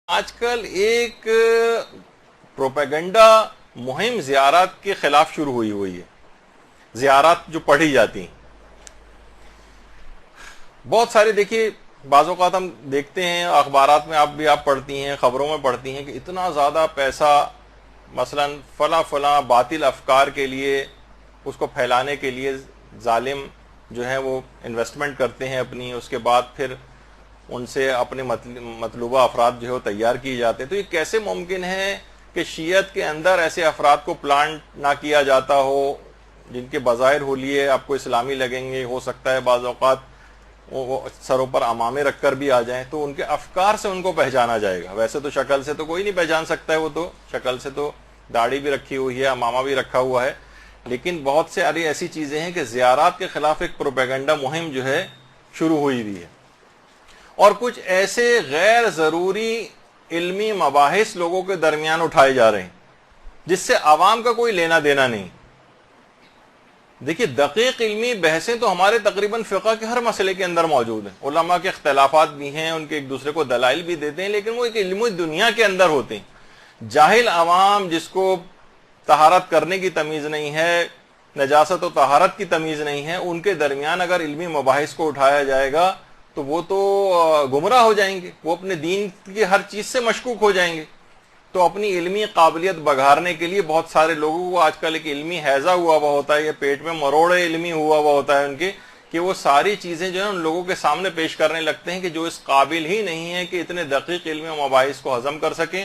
آج کل ایک پروپیگنڈا مہم زیارات کے خلاف شروع ہوئی ہے. زیارات جو پڑھی جاتی ہیں بہت سارے، دیکھیے بعض اوقات ہم دیکھتے ہیں اخبارات میں، آپ پڑھتی ہیں، خبروں میں پڑھتی ہیں کہ اتنا زیادہ پیسہ مثلا فلاں باطل افکار کے لیے، اس کو پھیلانے کے لیے ظالم جو ہیں وہ انویسٹمنٹ کرتے ہیں اپنی، اس کے بعد پھر ان سے اپنے مطلوبہ افراد جو ہے وہ تیار کیے جاتے ہیں. تو یہ کیسے ممکن ہے کہ شیعت کے اندر ایسے افراد کو پلانٹ نہ کیا جاتا ہو جن کے بظاہر حلیے آپ کو اسلامی لگیں گے؟ ہو سکتا ہے بعض اوقات وہ سروں پر امامے رکھ کر بھی آ جائیں تو ان کے افکار سے ان کو پہچانا جائے گا. ویسے تو شکل سے تو کوئی نہیں پہچان سکتا ہے، وہ تو شکل سے تو داڑھی بھی رکھی ہوئی ہے، امامہ بھی رکھا ہوا ہے، لیکن بہت سے ایسی چیزیں ہیں کہ زیارات کے خلاف ایک پروپیگنڈا مہم جو ہے شروع ہوئی بھی ہے، اور کچھ ایسے غیر ضروری علمی مباحث لوگوں کے درمیان اٹھائے جا رہے ہیں جس سے عوام کا کوئی لینا دینا نہیں. دیکھیے دقیق علمی بحثیں تو ہمارے تقریباً فقہ کے ہر مسئلے کے اندر موجود ہیں، علماء کے اختلافات بھی ہیں، ان کے ایک دوسرے کو دلائل بھی دیتے ہیں، لیکن وہ ایک علمی دنیا کے اندر ہوتے ہیں. جاہل عوام جس کو طہارت کرنے کی تمیز نہیں ہے، نجاست و طہارت کی تمیز نہیں ہے، ان کے درمیان اگر علمی مباحث کو اٹھایا جائے گا تو وہ تو گمراہ ہو جائیں گے، وہ اپنے دین کی ہر چیز سے مشکوک ہو جائیں گے. تو اپنی علمی قابلیت بگھارنے کے لیے بہت سارے لوگوں کو آج کل ایک علمی حیضہ ہوا ہوا ہوتا ہے، یا پیٹ میں مروڑے علمی ہوا ہوا ہوتا ہے ان کے، کہ وہ ساری چیزیں جو ہے ان لوگوں کے سامنے پیش کرنے لگتے ہیں کہ جو اس قابل ہی نہیں ہے کہ اتنے دقیق علمی مباحث کو ہضم کر سکیں.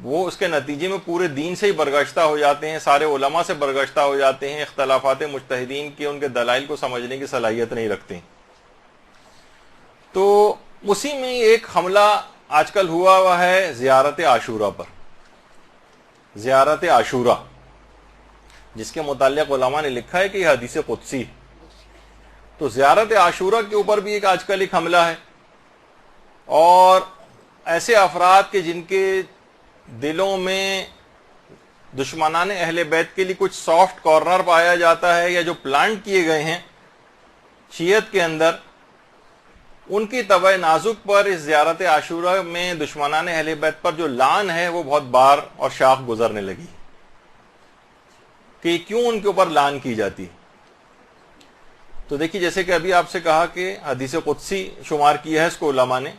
وہ اس کے نتیجے میں پورے دین سے ہی برگشتہ ہو جاتے ہیں، سارے علماء سے برگشتہ ہو جاتے ہیں، اختلافات مجتہدین کے ان کے دلائل کو سمجھنے کی صلاحیت نہیں رکھتے. تو اسی میں ایک حملہ آج کل ہوا ہے زیارت عاشورہ پر. زیارت عاشورہ جس کے متعلق علماء نے لکھا ہے کہ یہ حدیث قدسی. تو زیارت عاشورہ کے اوپر بھی آج کل ایک حملہ ہے، اور ایسے افراد کے جن کے دلوں میں دشمنان اہل بیت کے لیے کچھ سافٹ کارنر پایا جاتا ہے، یا جو پلانٹ کیے گئے ہیں شیعت کے اندر، ان کی طبع نازک پر اس زیارت عاشورہ میں دشمنان اہل بیت پر جو لعن ہے وہ بہت بار اور شاخ گزرنے لگی کہ کیوں ان کے اوپر لعن کی جاتی. تو دیکھیے جیسے کہ ابھی آپ سے کہا کہ حدیث قدسی شمار کیا ہے اس کو علماء نے.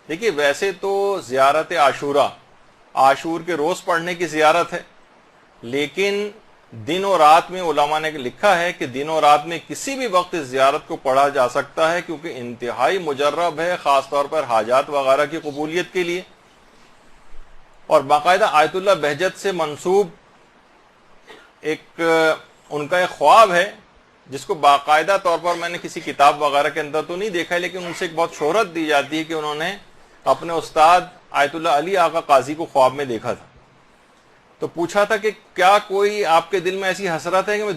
دیکھیے ویسے تو زیارت عاشورہ عاشور کے روز پڑھنے کی زیارت ہے، لیکن دن و رات میں علماء نے لکھا ہے کہ دن و رات میں کسی بھی وقت اس زیارت کو پڑھا جا سکتا ہے، کیونکہ انتہائی مجرب ہے، خاص طور پر حاجات وغیرہ کی قبولیت کے لیے. اور باقاعدہ آیت اللہ بہجت سے منسوب ایک ان کا ایک خواب ہے جس کو باقاعدہ طور پر میں نے کسی کتاب وغیرہ کے اندر تو نہیں دیکھا ہے، لیکن ان سے ایک بہت شہرت دی جاتی ہے کہ انہوں نے اپنے استاد آیت اللہ علی آقا قاضی کو خواب میں دیکھا تھا. تو پوچھا تھا کہ کیا کوئی آپ کے دل میں ایسی حسرت ہے کہ میں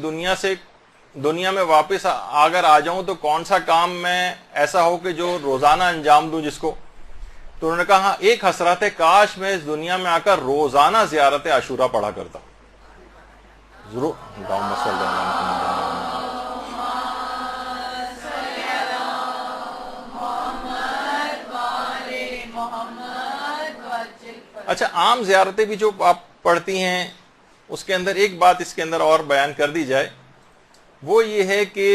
دنیا میں واپس اگر آ جاؤں تو کون سا کام میں ایسا ہو کہ جو روزانہ انجام دوں جس کو؟ تو انہوں نے کہا ہاں ایک حسرت ہے، کاش میں اس دنیا میں آ کر روزانہ زیارت عاشورہ پڑھا کرتا. ضرور اللہم صلی اللہ علیہ وسلم. اچھا، عام زیارتیں بھی جو آپ پڑھتی ہیں اس کے اندر ایک بات اس کے اندر اور بیان کر دی جائے، وہ یہ ہے کہ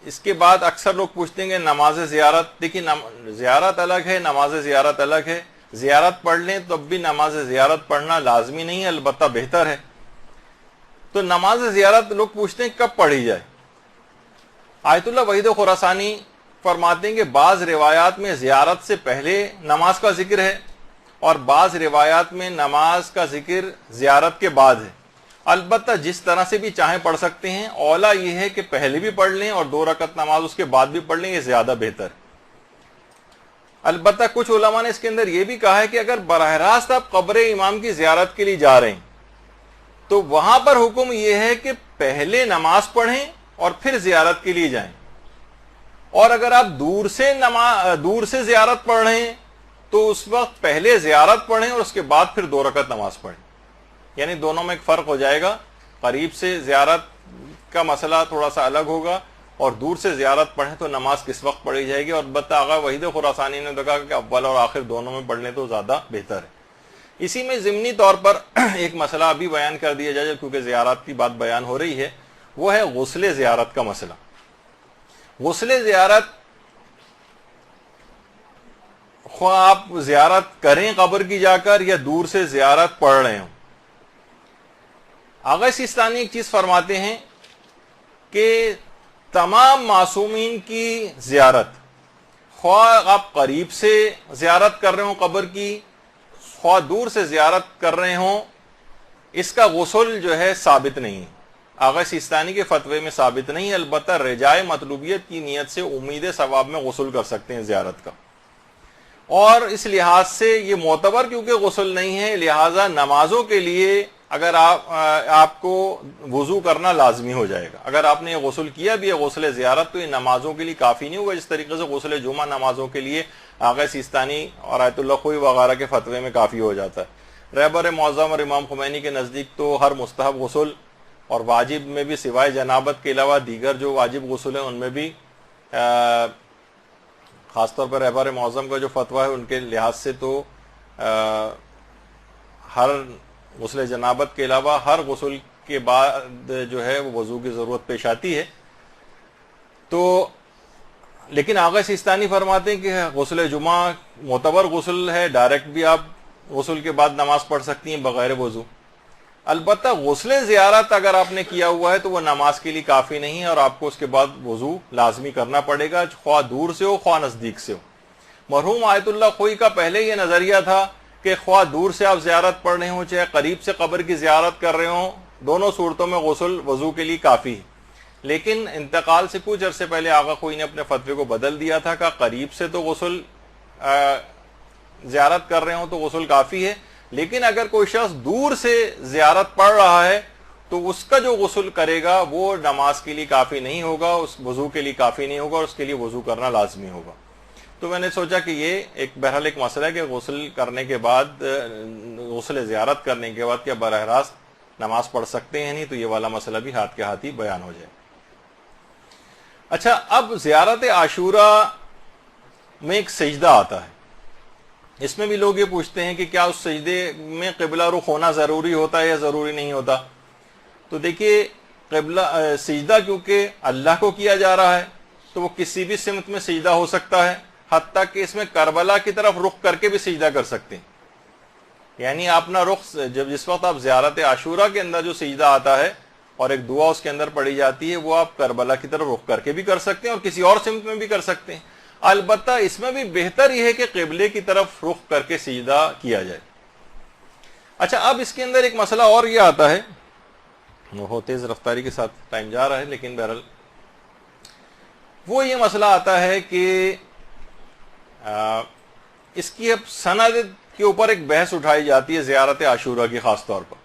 اس کے بعد اکثر لوگ پوچھتے ہیں کہ نماز زیارت. دیکھیے زیارت الگ ہے، نماز زیارت الگ ہے. زیارت پڑھ لیں تو اب بھی نماز زیارت پڑھنا لازمی نہیں ہے، البتہ بہتر ہے. تو نماز زیارت لوگ پوچھتے ہیں کب پڑھی جائے. آیت اللہ وحید خراسانی فرماتے ہیں کہ بعض روایات میں زیارت سے پہلے نماز کا ذکر ہے، اور بعض روایات میں نماز کا ذکر زیارت کے بعد ہے. البتہ جس طرح سے بھی چاہیں پڑھ سکتے ہیں، اولا یہ ہے کہ پہلے بھی پڑھ لیں اور 2 رکعت نماز اس کے بعد بھی پڑھ لیں، یہ زیادہ بہتر ہے. البتہ کچھ علماء نے اس کے اندر یہ بھی کہا ہے کہ اگر براہ راست آپ قبر امام کی زیارت کے لیے جا رہے ہیں تو وہاں پر حکم یہ ہے کہ پہلے نماز پڑھیں اور پھر زیارت کے لیے جائیں. اور اگر آپ دور سے زیارت پڑھ رہے ہیں تو اس وقت پہلے زیارت پڑھیں اور اس کے بعد پھر 2 رکعت نماز پڑھیں. یعنی دونوں میں ایک فرق ہو جائے گا. قریب سے زیارت کا مسئلہ تھوڑا سا الگ ہوگا، اور دور سے زیارت پڑھیں تو نماز کس وقت پڑھی جائے گی؟ اور البتہ آغا وحید خراسانی نے کہا کہ اول اور آخر دونوں میں پڑھ لیں تو زیادہ بہتر ہے۔ اسی میں ضمنی طور پر ایک مسئلہ ابھی بیان کر دیا جائے کیونکہ زیارت کی بات بیان ہو رہی ہے، وہ ہے غسل زیارت کا مسئلہ۔ غسل زیارت، خواہ آپ زیارت کریں قبر کی جا کر یا دور سے زیارت پڑھ رہے ہوں، آغا سیستانی ایک چیز فرماتے ہیں کہ تمام معصومین کی زیارت، خواہ آپ قریب سے زیارت کر رہے ہوں قبر کی، خواہ دور سے زیارت کر رہے ہوں، اس کا غسل جو ہے ثابت نہیں ہے، آغا سیستانی کے فتوے میں ثابت نہیں ہے۔ البتہ رجائے مطلوبیت کی نیت سے امید ثواب میں غسل کر سکتے ہیں زیارت کا، اور اس لحاظ سے یہ معتبر کیونکہ غسل نہیں ہے، لہٰذا نمازوں کے لیے اگر آپ کو وضو کرنا لازمی ہو جائے گا۔ اگر آپ نے یہ غسل کیا بھی ہے غسل زیارت تو یہ نمازوں کے لیے کافی نہیں ہوگا، جس طریقے سے غسل جمعہ نمازوں کے لیے آغا سیستانی اور آیت اللہ خوئی وغیرہ کے فتوے میں کافی ہو جاتا ہے۔ رہبر معظم اور امام خمینی کے نزدیک تو ہر مستحب غسل اور واجب میں بھی سوائے جنابت کے علاوہ دیگر جو واجب غسل ہیں ان میں بھی خاص طور پر رہبر معظم کا جو فتویٰ ہے ان کے لحاظ سے تو ہر غسل جنابت کے علاوہ ہر غسل کے بعد جو ہے وہ وضو کی ضرورت پیش آتی ہے۔ تو لیکن آغا سیستانی فرماتے ہیں کہ غسل جمعہ معتبر غسل ہے، ڈائریکٹ بھی آپ غسل کے بعد نماز پڑھ سکتی ہیں بغیر وضو۔ البتہ غسل زیارت اگر آپ نے کیا ہوا ہے تو وہ نماز کے لیے کافی نہیں ہے اور آپ کو اس کے بعد وضو لازمی کرنا پڑے گا، خواہ دور سے ہو خواہ نزدیک سے ہو۔ مرحوم آیت اللہ خوئی کا پہلے یہ نظریہ تھا کہ خواہ دور سے آپ زیارت پڑھ رہے ہوں چاہے قریب سے قبر کی زیارت کر رہے ہوں، دونوں صورتوں میں غسل وضو کے لیے کافی ہے۔ لیکن انتقال سے کچھ عرصے پہلے آغا خوئی نے اپنے فتوے کو بدل دیا تھا کہ قریب سے تو غسل زیارت کر رہے ہوں تو غسل کافی ہے، لیکن اگر کوئی شخص دور سے زیارت پڑھ رہا ہے تو اس کا جو غسل کرے گا وہ نماز کے لیے کافی نہیں ہوگا، اس وضو کے لیے کافی نہیں ہوگا اور اس کے لیے وضو کرنا لازمی ہوگا۔ تو میں نے سوچا کہ یہ بہرحال ایک مسئلہ ہے کہ غسل کرنے کے بعد، غسل زیارت کرنے کے بعد کیا براہ راست نماز پڑھ سکتے ہیں؟ نہیں تو یہ والا مسئلہ بھی ہاتھ کے ہاتھ ہی بیان ہو جائے۔ اچھا، اب زیارت عاشوراء میں ایک سجدہ آتا ہے، اس میں بھی لوگ یہ پوچھتے ہیں کہ کیا اس سجدے میں قبلہ رخ ہونا ضروری ہوتا ہے یا ضروری نہیں ہوتا؟ تو دیکھیے، سجدہ کیونکہ اللہ کو کیا جا رہا ہے تو وہ کسی بھی سمت میں سجدہ ہو سکتا ہے، حتیٰ کہ اس میں کربلا کی طرف رخ کر کے بھی سجدہ کر سکتے ہیں۔ یعنی اپنا رخ جس وقت آپ زیارت عاشوراء کے اندر جو سجدہ آتا ہے اور ایک دعا اس کے اندر پڑھی جاتی ہے وہ آپ کربلا کی طرف رخ کر کے بھی کر سکتے ہیں اور کسی اور سمت میں بھی کر سکتے ہیں۔ البتہ اس میں بھی بہتر یہ ہے کہ قبلے کی طرف رخ کر کے سجدہ کیا جائے۔ اچھا، اب اس کے اندر ایک مسئلہ اور یہ آتا ہے، وہ تیز رفتاری کے ساتھ ٹائم جا رہا ہے لیکن بہرحال وہ یہ مسئلہ آتا ہے کہ اس کی اب سند کے اوپر ایک بحث اٹھائی جاتی ہے زیارت عاشوراء کی، خاص طور پر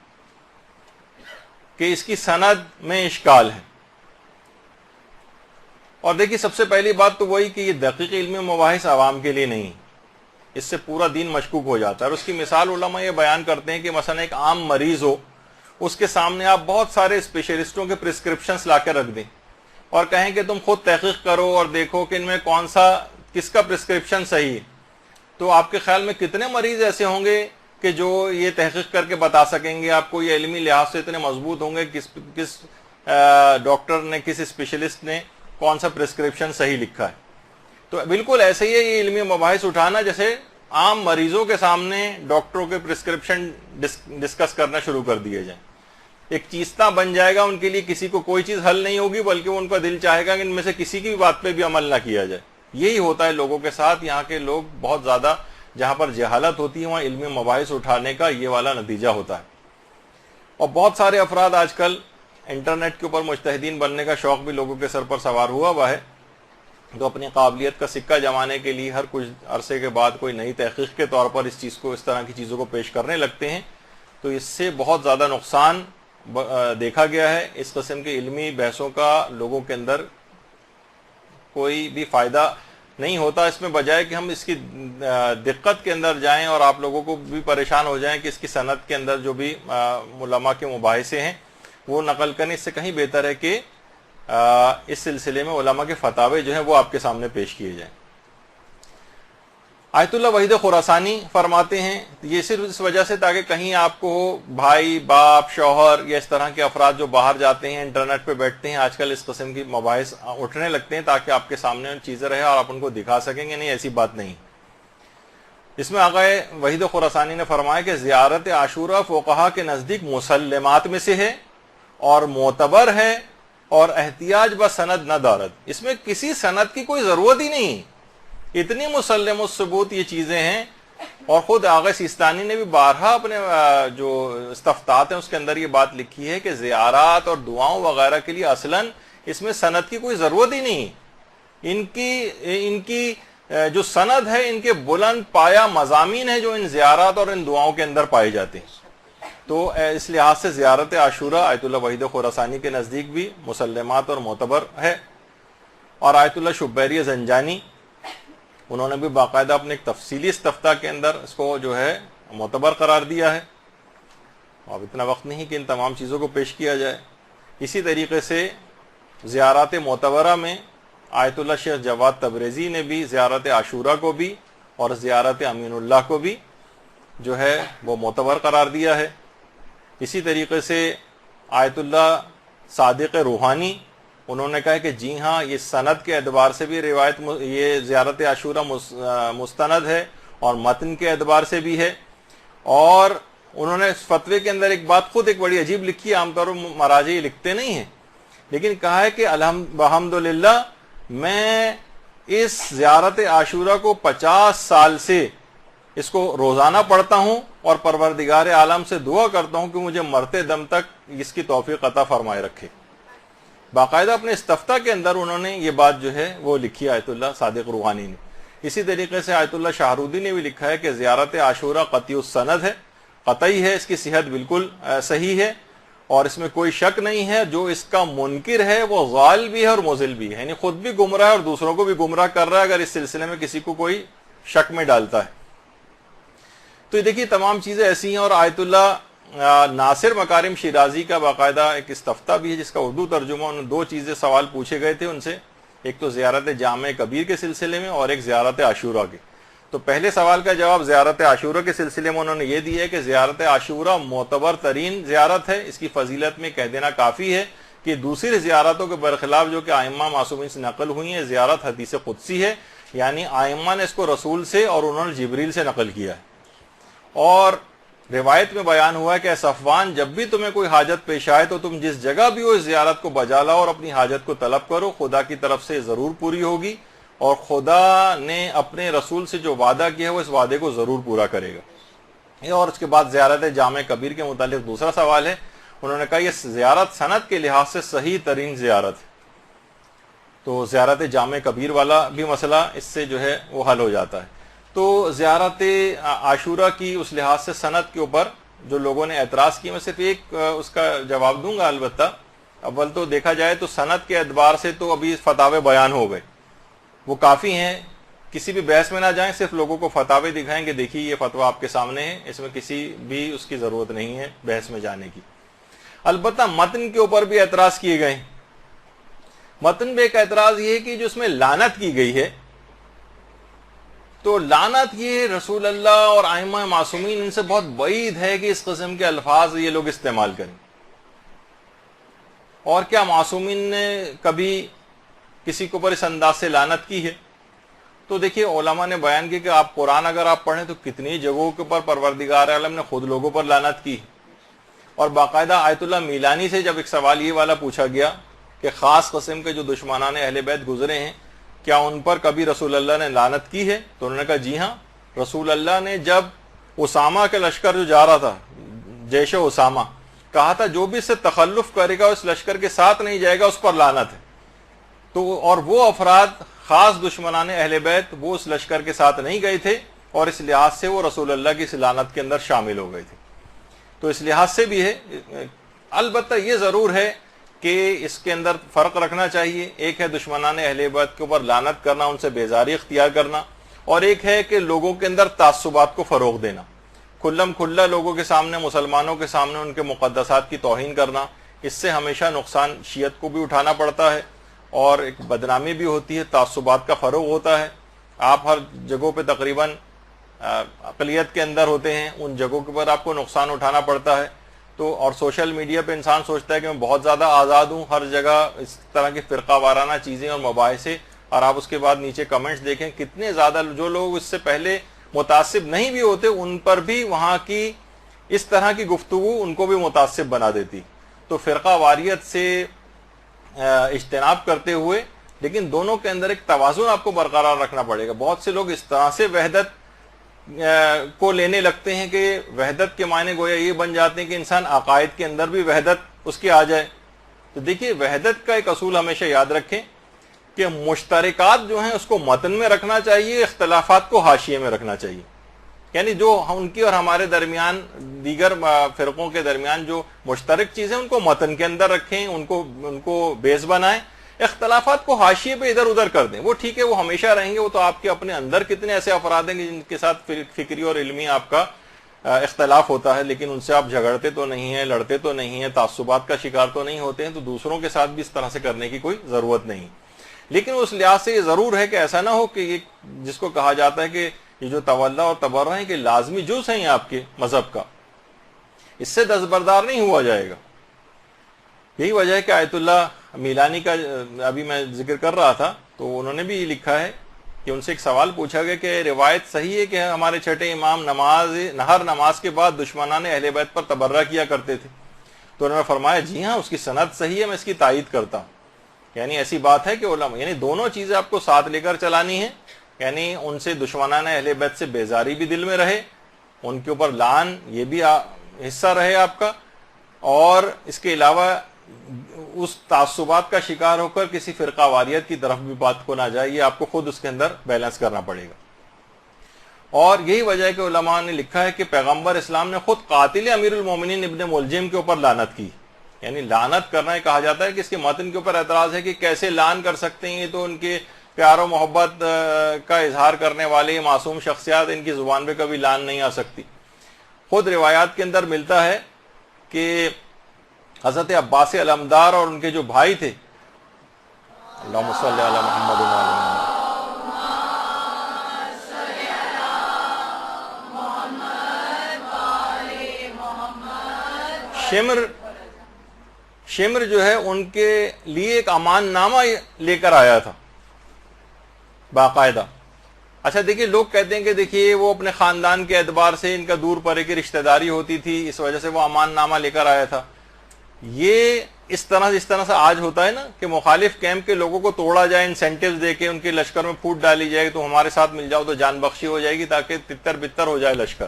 کہ اس کی سند میں اشکال ہے۔ اور دیکھیے، سب سے پہلی بات تو وہی کہ یہ دقیق علمی مباحث عوام کے لیے نہیں، اس سے پورا دین مشکوک ہو جاتا ہے۔ اور اس کی مثال علماء یہ بیان کرتے ہیں کہ مثلا ایک عام مریض ہو، اس کے سامنے آپ بہت سارے اسپیشلسٹوں کے پرسکرپشنز لا کے رکھ دیں اور کہیں کہ تم خود تحقیق کرو اور دیکھو کہ ان میں کس کا پرسکرپشن صحیح ہے، تو آپ کے خیال میں کتنے مریض ایسے ہوں گے کہ جو یہ تحقیق کر کے بتا سکیں گے آپ کو، یہ علمی لحاظ سے اتنے مضبوط ہوں گے کس ڈاکٹر نے، کس اسپیشلسٹ نے کون سا پرسکرپشن صحیح لکھا ہے؟ تو بالکل ایسے ہی ہے یہ علمی مباحث اٹھانا جیسے عام مریضوں کے سامنے ڈاکٹروں کے پرسکرپشن ڈسکس کرنا شروع کر دیے جائیں، ایک چیستہ بن جائے گا ان کے لیے، کسی کو کوئی چیز حل نہیں ہوگی بلکہ ان کا دل چاہے گا کہ ان میں سے کسی کی بھی بات پہ بھی عمل نہ کیا جائے۔ یہی ہوتا ہے لوگوں کے ساتھ، یہاں کے لوگ بہت زیادہ جہاں پر جہالت ہوتی ہے وہاں علمی مباحث اٹھانے کا یہ والا نتیجہ ہوتا ہے۔ اور بہت سارے افراد آج کل انٹرنیٹ کے اوپر مجتہدین بننے کا شوق بھی لوگوں کے سر پر سوار ہوا ہے، تو اپنی قابلیت کا سکہ جمانے کے لیے ہر کچھ عرصے کے بعد کوئی نئی تحقیق کے طور پر اس طرح کی چیزوں کو پیش کرنے لگتے ہیں، تو اس سے بہت زیادہ نقصان دیکھا گیا ہے۔ اس قسم کے علمی بحثوں کا لوگوں کے اندر کوئی بھی فائدہ نہیں ہوتا، اس میں بجائے کہ ہم اس کی دقت کے اندر جائیں اور آپ لوگوں کو بھی پریشان ہو جائیں کہ اس کی سند کے اندر جو بھی علماء کے مباحثے ہیں وہ نقل کرنے، اس سے کہیں بہتر ہے کہ اس سلسلے میں علماء کے فتاوے جو ہیں وہ آپ کے سامنے پیش کیے جائیں۔ آیت اللہ وحید خراسانی فرماتے ہیں یہ صرف اس وجہ سے تاکہ کہیں آپ کو بھائی باپ شوہر یا اس طرح کے افراد جو باہر جاتے ہیں انٹرنیٹ پہ بیٹھتے ہیں، آج کل اس قسم کی مباحث اٹھنے لگتے ہیں تاکہ آپ کے سامنے چیزیں رہے اور آپ ان کو دکھا سکیں گے، نہیں ایسی بات نہیں۔ اس میں آقا وحید خراسانی نے فرمایا کہ زیارت عاشورہ فقہا کے نزدیک مسلمات میں سے ہے اور معتبر ہے اور احتیاج بسند نہ دارد، اس میں کسی سند کی کوئی ضرورت ہی نہیں، اتنی مسلم الثبوت یہ چیزیں ہیں۔ اور خود آغا سیستانی نے بھی بارہا اپنے جو استفتاحات ہیں اس کے اندر یہ بات لکھی ہے کہ زیارات اور دعاؤں وغیرہ کے لیے اصلاً اس میں سند کی کوئی ضرورت ہی نہیں، ان کی جو سند ہے ان کے بلند پایا مضامین ہیں جو ان زیارات اور ان دعاؤں کے اندر پائے جاتے ہیں۔ تو اس لحاظ سے زیارت عاشورہ آیت اللہ وحید خراسانی کے نزدیک بھی مسلمات اور معتبر ہے۔ اور آیت اللہ شبیری زنجانی انہوں نے بھی باقاعدہ اپنے ایک تفصیلی استفتاء کے اندر اس کو جو ہے معتبر قرار دیا ہے۔ اب اتنا وقت نہیں کہ ان تمام چیزوں کو پیش کیا جائے۔ اسی طریقے سے زیارات معتبرہ میں آیت اللہ شیخ جواد تبریزی نے بھی زیارت عاشورہ کو بھی اور زیارت امین اللہ کو بھی جو ہے وہ معتبر قرار دیا ہے۔ اسی طریقے سے آیت اللہ صادق روحانی انہوں نے کہا کہ جی ہاں یہ سند کے اعتبار سے بھی روایت یہ زیارت عاشورہ مستند ہے اور متن کے اعتبار سے بھی ہے۔ اور انہوں نے اس فتوے کے اندر ایک بات خود ایک بڑی عجیب لکھی ہے، عام طور پر مراجع یہ لکھتے نہیں ہیں، لیکن کہا ہے کہ الحمدللہ میں اس زیارت عاشورہ کو 50 سال سے اس کو روزانہ پڑھتا ہوں اور پروردگار عالم سے دعا کرتا ہوں کہ مجھے مرتے دم تک اس کی توفیق عطا فرمائے رکھے۔ باقاعدہ اپنے استفتاء کے اندر انہوں نے یہ بات جو ہے وہ لکھی آیت اللہ صادق روحانی نے۔ اسی طریقے سے آیت اللہ شاہرودی نے بھی لکھا ہے کہ زیارت عاشورہ قطعی السند ہے، قطعی ہے، اس کی صحت بالکل صحیح ہے اور اس میں کوئی شک نہیں ہے۔ جو اس کا منکر ہے وہ غال بھی ہے اور مضل بھی ہے، یعنی خود بھی گمراہ ہے اور دوسروں کو بھی گمراہ کر رہا ہے اگر اس سلسلے میں کسی کو کوئی شک میں ڈالتا ہے۔ تو یہ دیکھیے تمام چیزیں ایسی ہیں۔ اور آیت اللہ ناصر مکارم شیرازی کا باقاعدہ ایک استفتاء بھی ہے جس کا اردو ترجمہ، انہوں نے 2 چیزیں سوال پوچھے گئے تھے ان سے، ایک تو زیارت جامع کبیر کے سلسلے میں اور ایک زیارت عاشورہ کے۔ تو پہلے سوال کا جواب زیارت عاشورہ کے سلسلے میں انہوں نے یہ دیا ہے کہ زیارت عاشورہ معتبر ترین زیارت ہے، اس کی فضیلت میں کہہ دینا کافی ہے کہ دوسری زیارتوں کے برخلاف جو کہ ائمہ معصومین سے نقل ہوئی ہیں، زیارت حدیث قدسی ہے، یعنی ائمہ نے اس کو رسول سے اور انہوں نے جبریل سے نقل کیا ہے۔ اور روایت میں بیان ہوا ہے کہ اے صفوان جب بھی تمہیں کوئی حاجت پیش آئے تو تم جس جگہ بھی ہو اس زیارت کو بجا لاؤ اور اپنی حاجت کو طلب کرو، خدا کی طرف سے ضرور پوری ہوگی اور خدا نے اپنے رسول سے جو وعدہ کیا ہے وہ اس وعدے کو ضرور پورا کرے گا۔ اور اس کے بعد زیارت جامع کبیر کے متعلق دوسرا سوال ہے، انہوں نے کہا یہ زیارت سند کے لحاظ سے صحیح ترین زیارت ہے۔ تو زیارت جامع کبیر والا بھی مسئلہ اس سے جو ہے وہ حل ہو جاتا ہے۔ تو زیارت عاشورہ کی اس لحاظ سے سند کے اوپر جو لوگوں نے اعتراض کیا، میں صرف ایک اس کا جواب دوں گا۔ البتہ اول تو دیکھا جائے تو سند کے اعتبار سے تو ابھی فتاوے بیان ہو گئے، وہ کافی ہیں، کسی بھی بحث میں نہ جائیں، صرف لوگوں کو فتاوے دکھائیں کہ دیکھیے یہ فتویٰ آپ کے سامنے ہے، اس میں کسی بھی اس کی ضرورت نہیں ہے بحث میں جانے کی۔ البتہ متن کے اوپر بھی اعتراض کیے گئے۔ متن میں ایک اعتراض یہ ہے کہ جو اس میں لعنت کی گئی ہے، تو لعنت یہ رسول اللہ اور ائمہ معصومین ان سے بہت بعید ہے کہ اس قسم کے الفاظ یہ لوگ استعمال کریں۔ اور کیا معصومین نے کبھی کسی کے اوپر اس انداز سے لعنت کی ہے؟ تو دیکھیے علماء نے بیان کیا کہ آپ قرآن اگر آپ پڑھیں تو کتنی جگہوں کے اوپر پروردگار عالم نے خود لوگوں پر لعنت کی۔ اور باقاعدہ آیت اللہ میلانی سے جب ایک سوال یہ والا پوچھا گیا کہ خاص قسم کے جو دشمنان اہل بیت گزرے ہیں کیا ان پر کبھی رسول اللہ نے لعنت کی ہے؟ تو انہوں نے کہا جی ہاں، رسول اللہ نے جب اسامہ کے لشکر جو جا رہا تھا، جیش اسامہ، کہا تھا جو بھی اس سے تخلف کرے گا اس لشکر کے ساتھ نہیں جائے گا اس پر لعنت ہے۔ تو اور وہ افراد خاص دشمنان اہل بیت وہ اس لشکر کے ساتھ نہیں گئے تھے اور اس لحاظ سے وہ رسول اللہ کی اس لعنت کے اندر شامل ہو گئے تھے۔ تو اس لحاظ سے بھی ہے۔ البتہ یہ ضرور ہے کہ اس کے اندر فرق رکھنا چاہیے، ایک ہے دشمنان اہل بیت کے اوپر لعنت کرنا، ان سے بیزاری اختیار کرنا، اور ایک ہے کہ لوگوں کے اندر تعصبات کو فروغ دینا، کھلم کھلا لوگوں کے سامنے، مسلمانوں کے سامنے ان کے مقدسات کی توہین کرنا، اس سے ہمیشہ نقصان شیعت کو بھی اٹھانا پڑتا ہے اور ایک بدنامی بھی ہوتی ہے، تعصبات کا فروغ ہوتا ہے. آپ ہر جگہوں پہ تقریباً اقلیت کے اندر ہوتے ہیں، ان جگہوں کے پر آپ کو نقصان اٹھانا پڑتا ہے. تو اور سوشل میڈیا پہ انسان سوچتا ہے کہ میں بہت زیادہ آزاد ہوں، ہر جگہ اس طرح کی فرقہ وارانہ چیزیں اور مباحثے، اور آپ اس کے بعد نیچے کمنٹس دیکھیں کتنے زیادہ جو لوگ اس سے پہلے متعصب نہیں بھی ہوتے ان پر بھی وہاں کی اس طرح کی گفتگو ان کو بھی متعصب بنا دیتی. تو فرقہ واریت سے اجتناب کرتے ہوئے لیکن دونوں کے اندر ایک توازن آپ کو برقرار رکھنا پڑے گا. بہت سے لوگ اس طرح سے وحدت کو لینے لگتے ہیں کہ وحدت کے معنی گویا یہ بن جاتے ہیں کہ انسان عقائد کے اندر بھی وحدت اس کی آ جائے. تو دیکھیے وحدت کا ایک اصول ہمیشہ یاد رکھیں کہ مشترکات جو ہیں اس کو متن میں رکھنا چاہیے، اختلافات کو حاشیے میں رکھنا چاہیے. یعنی جو ان کی اور ہمارے درمیان دیگر فرقوں کے درمیان جو مشترک چیزیں ان کو متن کے اندر رکھیں، ان کو بیس بنائیں، اختلافات کو حاشیے پہ ادھر ادھر کر دیں. وہ ٹھیک ہے، وہ ہمیشہ رہیں گے، وہ تو آپ کے اپنے اندر کتنے ایسے افراد ہیں جن کے ساتھ فکری اور علمی آپ کا اختلاف ہوتا ہے، لیکن ان سے آپ جھگڑتے تو نہیں ہیں، لڑتے تو نہیں ہیں، تعصبات کا شکار تو نہیں ہوتے ہیں. تو دوسروں کے ساتھ بھی اس طرح سے کرنے کی کوئی ضرورت نہیں. لیکن اس لحاظ سے یہ ضرور ہے کہ ایسا نہ ہو کہ یہ جس کو کہا جاتا ہے کہ یہ جو تولا اور تبرہ ہیں کہ لازمی جز ہیں آپ کے مذہب کا، اس سے دستبردار نہیں ہوا جائے گا. یہی وجہ ہے کہ آیت اللہ میلانی کا ابھی میں ذکر کر رہا تھا تو انہوں نے بھی لکھا ہے کہ ان سے ایک سوال پوچھا گیا کہ روایت صحیح ہے کہ ہمارے چھٹے امام ہر نماز کے بعد دشمنان اہل بیت پر تبرہ کیا کرتے تھے. تو انہوں نے فرمایا جی ہاں، اس کی سند صحیح ہے، میں اس کی تائید کرتا ہوں. یعنی ایسی بات ہے کہ علماء یعنی دونوں چیزیں آپ کو ساتھ لے کر چلانی ہیں. یعنی ان سے دشمنان اہل بیت سے بیزاری بھی دل میں رہے، ان کے اوپر لعن یہ بھی حصہ رہے آپ کا، اور اس کے علاوہ اس تعصبات کا شکار ہو کر کسی فرقہ واریت کی طرف بھی بات کو نہ جائے. یہ آپ کو خود اس کے اندر بیلنس کرنا پڑے گا. اور یہی وجہ ہے کہ علماء نے لکھا ہے کہ پیغمبر اسلام نے خود قاتل امیر المومنین ابن ملجم کے اوپر لعنت کی. یعنی لعنت کرنا یہ کہا جاتا ہے کہ اس کے متن کے اوپر اعتراض ہے کہ کیسے لعن کر سکتے ہیں، یہ تو ان کے پیار و محبت کا اظہار کرنے والے معصوم شخصیات، ان کی زبان پہ کبھی لعن نہیں آ سکتی. خود روایات کے اندر ملتا ہے کہ حضرت عباس علمدار اور ان کے جو بھائی تھے، اللہم صلی علی محمد و علی محمد، شمر جو ہے ان کے لیے ایک امان نامہ لے کر آیا تھا باقاعدہ. اچھا دیکھیے، لوگ کہتے ہیں کہ دیکھیے وہ اپنے خاندان کے اعتبار سے ان کا دور پرے کی رشتہ داری ہوتی تھی، اس وجہ سے وہ امان نامہ لے کر آیا تھا. یہ اس طرح سے آج ہوتا ہے نا کہ مخالف کیمپ کے لوگوں کو توڑا جائے، انسینٹیوز دے کے ان کے لشکر میں پھوٹ ڈالی جائے تو ہمارے ساتھ مل جاؤ تو جان بخشی ہو جائے گی، تاکہ تتر بتر ہو جائے لشکر.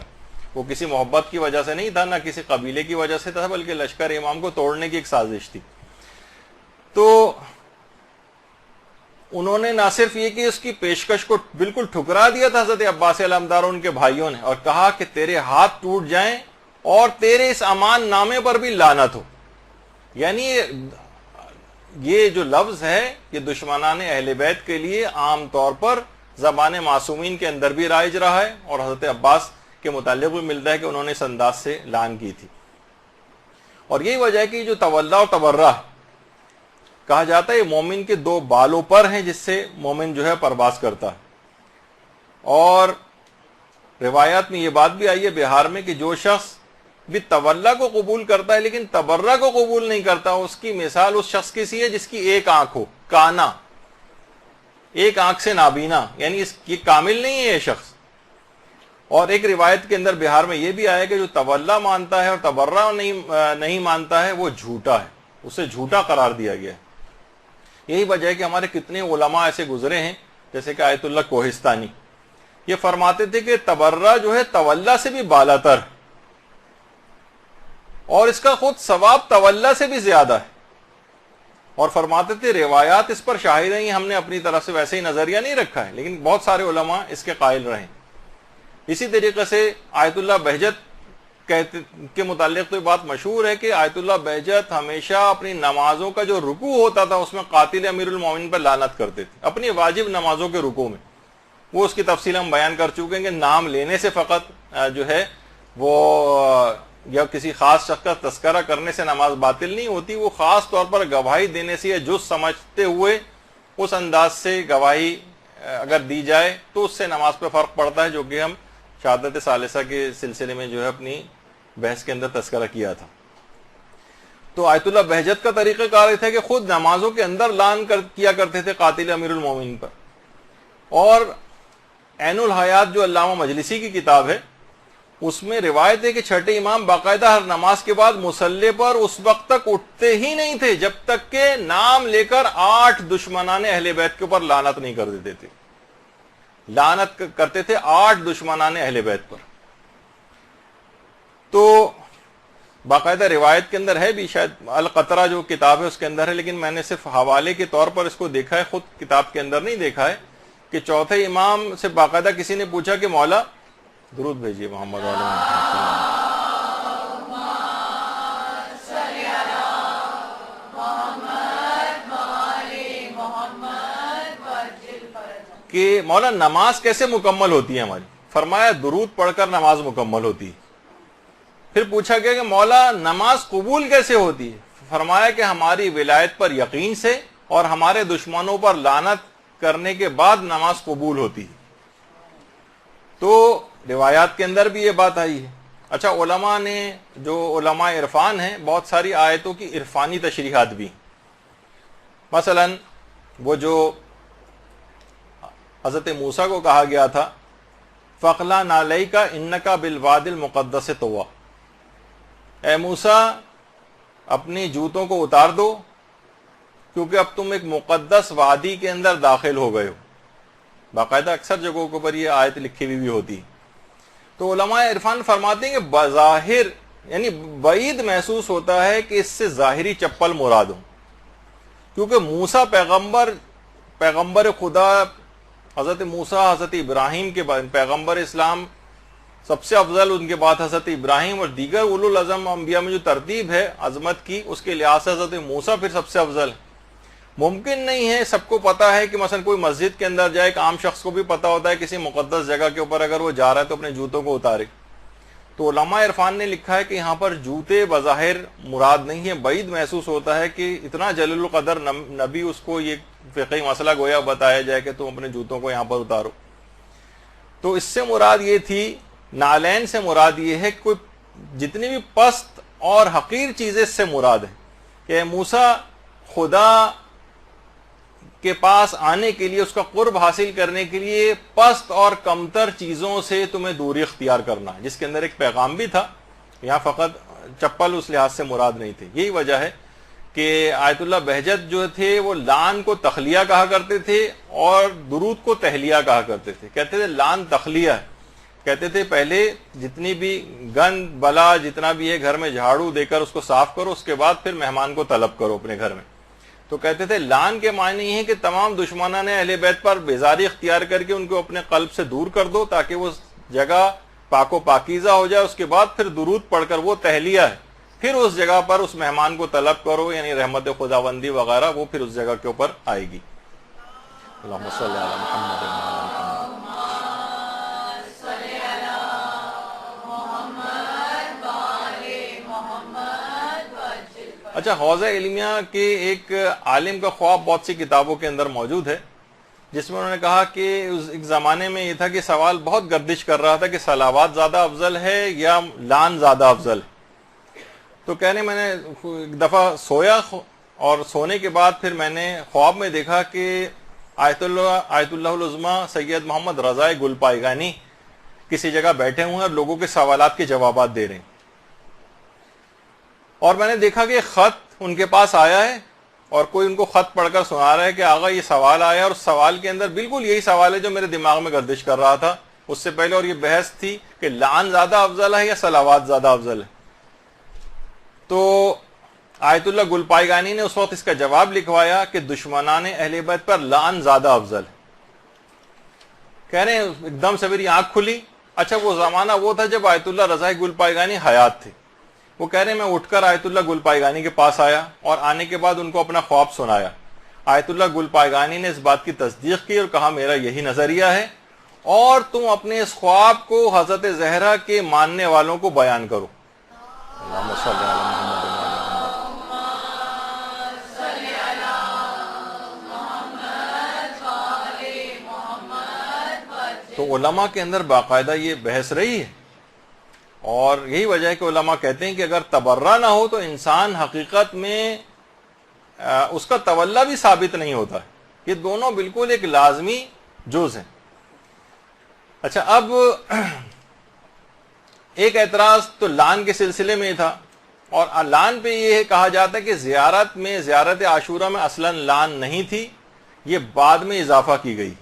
وہ کسی محبت کی وجہ سے نہیں تھا، نہ کسی قبیلے کی وجہ سے تھا، بلکہ لشکر امام کو توڑنے کی ایک سازش تھی. تو انہوں نے نہ صرف یہ کہ اس کی پیشکش کو بالکل ٹھکرا دیا تھا حضرت عباس علمدار اور ان کے بھائیوں نے، اور کہا کہ تیرے ہاتھ ٹوٹ جائیں اور تیرے اس امان نامے پر بھی لعنت ہو. یعنی یہ جو لفظ ہے یہ دشمنان اہل بیت کے لیے عام طور پر زبان معصومین کے اندر بھی رائج رہا ہے، اور حضرت عباس کے متعلق بھی ملتا ہے کہ انہوں نے اس انداز سے لعن کی تھی. اور یہی وجہ ہے کہ جو تولا اور تبرہ کہا جاتا ہے یہ مومن کے دو بالوں پر ہیں جس سے مومن جو ہے پرواز کرتا ہے. اور روایات میں یہ بات بھی آئی ہے بہار میں کہ جو شخص بھی تولا کو قبول کرتا ہے لیکن تبرہ کو قبول نہیں کرتا، اس کی مثال اس شخص کی سی ہے جس کی ایک آنکھ ہو، کانا، ایک آنکھ سے نابینا، یعنی یہ کامل نہیں ہے یہ شخص. اور ایک روایت کے اندر بہار میں یہ بھی آیا کہ جو تولا مانتا ہے اور تبرہ نہیں مانتا ہے وہ جھوٹا ہے، اسے جھوٹا قرار دیا گیا ہے. یہی وجہ ہے کہ ہمارے کتنے علماء ایسے گزرے ہیں جیسے کہ آیت اللہ کوہستانی، یہ فرماتے تھے کہ تبرہ جو ہے تولا سے بھی بالا تر، اور اس کا خود ثواب تولا سے بھی زیادہ ہے. اور فرماتے تھے روایات اس پر شاہد ہیں، ہم نے اپنی طرف سے ویسے ہی نظریہ نہیں رکھا ہے، لیکن بہت سارے علماء اس کے قائل رہے. اسی طریقے سے آیت اللہ بہجت کے متعلق تو یہ بات مشہور ہے کہ آیت اللہ بہجت ہمیشہ اپنی نمازوں کا جو رکوع ہوتا تھا اس میں قاتل امیر المومنین پر لعنت کرتے تھے، اپنی واجب نمازوں کے رکوع میں. وہ اس کی تفصیل ہم بیان کر چکے ہیں کہ نام لینے سے فقط جو ہے وہ یا کسی خاص شخص کا تذکرہ کرنے سے نماز باطل نہیں ہوتی، وہ خاص طور پر گواہی دینے سے یا جز سمجھتے ہوئے اس انداز سے گواہی اگر دی جائے تو اس سے نماز پہ فرق پڑتا ہے، جو کہ ہم شہادت ثالثہ کے سلسلے میں جو ہے اپنی بحث کے اندر تذکرہ کیا تھا۔ تو آیت اللہ بہجت کا طریقہ کار یہ تھا کہ خود نمازوں کے اندر لعن کیا کرتے تھے قاتل امیر المومنین پر۔ اور عین الحیات جو علامہ مجلسی کی کتاب ہے، اس میں روایت ہے کہ چھٹے امام باقاعدہ ہر نماز کے بعد مصلی پر اس وقت تک اٹھتے ہی نہیں تھے جب تک کہ نام لے کر 8 دشمنان اہل بیت کے اوپر لعنت نہیں کر دیتے تھے۔ لعنت کرتے تھے 8 دشمنان اہل بیت پر۔ تو باقاعدہ روایت کے اندر ہے بھی، شاید القطرہ جو کتاب ہے اس کے اندر ہے، لیکن میں نے صرف حوالے کے طور پر اس کو دیکھا ہے، خود کتاب کے اندر نہیں دیکھا ہے، کہ چوتھے امام سے باقاعدہ کسی نے پوچھا کہ مولا درود بھیجیے محمد علیہ وسلم، کہ مولا نماز کیسے مکمل ہوتی ہے ہماری؟ فرمایا درود پڑھ کر نماز مکمل ہوتی ہے۔ پھر پوچھا گیا کہ مولا نماز قبول کیسے ہوتی ہے؟ فرمایا کہ ہماری ولایت پر یقین سے اور ہمارے دشمنوں پر لعنت کرنے کے بعد نماز قبول ہوتی ہے۔ تو روایات کے اندر بھی یہ بات آئی ہے۔ اچھا، علماء نے جو علماء عرفان ہیں، بہت ساری آیتوں کی عرفانی تشریحات بھی، مثلا وہ جو حضرت موسیٰ کو کہا گیا تھا فَقْلَا نَعْلَيْكَ إِنَّكَ بِالْوَادِ الْمُقَدَّسِ طُوًى، اے موسیٰ اپنی جوتوں کو اتار دو کیونکہ اب تم ایک مقدس وادی کے اندر داخل ہو گئے ہو۔ باقاعدہ اکثر جگہوں کے اوپر یہ آیت لکھی ہوئی بھی ہوتی ہے۔ تو علماء عرفان فرماتے ہیں کہ بظاہر یعنی بعید محسوس ہوتا ہے کہ اس سے ظاہری چپل مراد ہو، کیونکہ موسیٰ پیغمبر خدا، حضرت موسیٰ حضرت ابراہیم کے بعد پیغمبر اسلام سب سے افضل، ان کے بعد حضرت ابراہیم، اور دیگر اولو العزم انبیاء میں جو ترتیب ہے عظمت کی اس کے لحاظ سے حضرت موسیٰ پھر سب سے افضل ہے۔ ممکن نہیں ہے، سب کو پتا ہے کہ مثلا کوئی مسجد کے اندر جائے، ایک عام شخص کو بھی پتا ہوتا ہے کسی مقدس جگہ کے اوپر اگر وہ جا رہا ہے تو اپنے جوتوں کو اتارے۔ تو علماء عرفان نے لکھا ہے کہ یہاں پر جوتے بظاہر مراد نہیں ہے، بعید محسوس ہوتا ہے کہ اتنا جلیل القدر نبی اس کو یہ فقہی مسئلہ گویا بتایا جائے کہ تم اپنے جوتوں کو یہاں پر اتارو۔ تو اس سے مراد یہ تھی، نالین سے مراد یہ ہے کہ کوئی جتنی بھی پست اور حقیر چیزیں اس سے مراد ہے کہ موسیٰ خدا کے پاس آنے کے لیے، اس کا قرب حاصل کرنے کے لیے پست اور کمتر چیزوں سے تمہیں دوری اختیار کرنا ہے، جس کے اندر ایک پیغام بھی تھا۔ یہاں فقط چپل اس لحاظ سے مراد نہیں تھے۔ یہی وجہ ہے کہ آیت اللہ بہجت جو تھے وہ لعن کو تخلیہ کہا کرتے تھے اور درود کو تہلیہ کہا کرتے تھے۔ کہتے تھے لعن تخلیہ ہے، کہتے تھے پہلے جتنی بھی گند بلا جتنا بھی ہے گھر میں جھاڑو دے کر اس کو صاف کرو، اس کے بعد پھر مہمان کو طلب کرو اپنے گھر میں۔ تو کہتے تھے لعن کے معنی یہ ہے کہ تمام دشمنان اہل بیت پر بیزاری اختیار کر کے ان کو اپنے قلب سے دور کر دو تاکہ وہ جگہ پاک و پاکیزہ ہو جائے، اس کے بعد پھر درود پڑھ کر، وہ تہلیہ ہے، پھر اس جگہ پر اس مہمان کو طلب کرو، یعنی رحمت خداوندی وغیرہ وہ پھر اس جگہ کے اوپر آئے گی۔ اللہم صلی علی محمد وعلی آل محمد۔ اچھا، حوضہ علمیہ کے ایک عالم کا خواب بہت سی کتابوں کے اندر موجود ہے، جس میں انہوں نے کہا کہ ایک زمانے میں یہ تھا کہ سوال بہت گردش کر رہا تھا کہ صلوات زیادہ افضل ہے یا لعن زیادہ افضل ہے۔ تو کہنے میں نے ایک دفعہ سویا اور سونے کے بعد پھر میں نے خواب میں دیکھا کہ آیت اللہ العظمیٰ سید محمد رضا گل پائیگانی کسی جگہ بیٹھے ہوئے ہیں اور لوگوں کے سوالات کے جوابات دے رہے ہیں، اور میں نے دیکھا کہ خط ان کے پاس آیا ہے اور کوئی ان کو خط پڑھ کر سنا رہا ہے کہ آغا یہ سوال آیا، اور سوال کے اندر بالکل یہی سوال ہے جو میرے دماغ میں گردش کر رہا تھا اس سے پہلے، اور یہ بحث تھی کہ لعن زیادہ افضل ہے یا صلوات زیادہ افضل ہے۔ تو آیت اللہ گل پائیگانی نے اس وقت اس کا جواب لکھوایا کہ دشمنان اہل بیت پر لعن زیادہ افضل ہے۔ کہہ رہے ہیں ایک دم سے میری آنکھ کھلی۔ اچھا، وہ زمانہ وہ تھا جب آیت اللہ رضا گل پائیگانی حیات تھے۔ وہ کہہ رہے ہیں میں اٹھ کر آیت اللہ گل پائیگانی کے پاس آیا اور آنے کے بعد ان کو اپنا خواب سنایا۔ آیت اللہ گل پائیگانی نے اس بات کی تصدیق کی اور کہا میرا یہی نظریہ ہے، اور تم اپنے اس خواب کو حضرت زہرا کے ماننے والوں کو بیان کرو۔ اللہم صلی علی محمد و علی محمد۔ تو علماء کے اندر باقاعدہ یہ بحث رہی ہے، اور یہی وجہ ہے کہ علماء کہتے ہیں کہ اگر تبرہ نہ ہو تو انسان حقیقت میں اس کا تولا بھی ثابت نہیں ہوتا ہے۔ یہ دونوں بالکل ایک لازمی جز ہیں۔ اچھا، اب ایک اعتراض تو لان کے سلسلے میں تھا، اور لان پہ یہ کہا جاتا ہے کہ زیارت عاشورہ میں اصلاً لان نہیں تھی، یہ بعد میں اضافہ کی گئی۔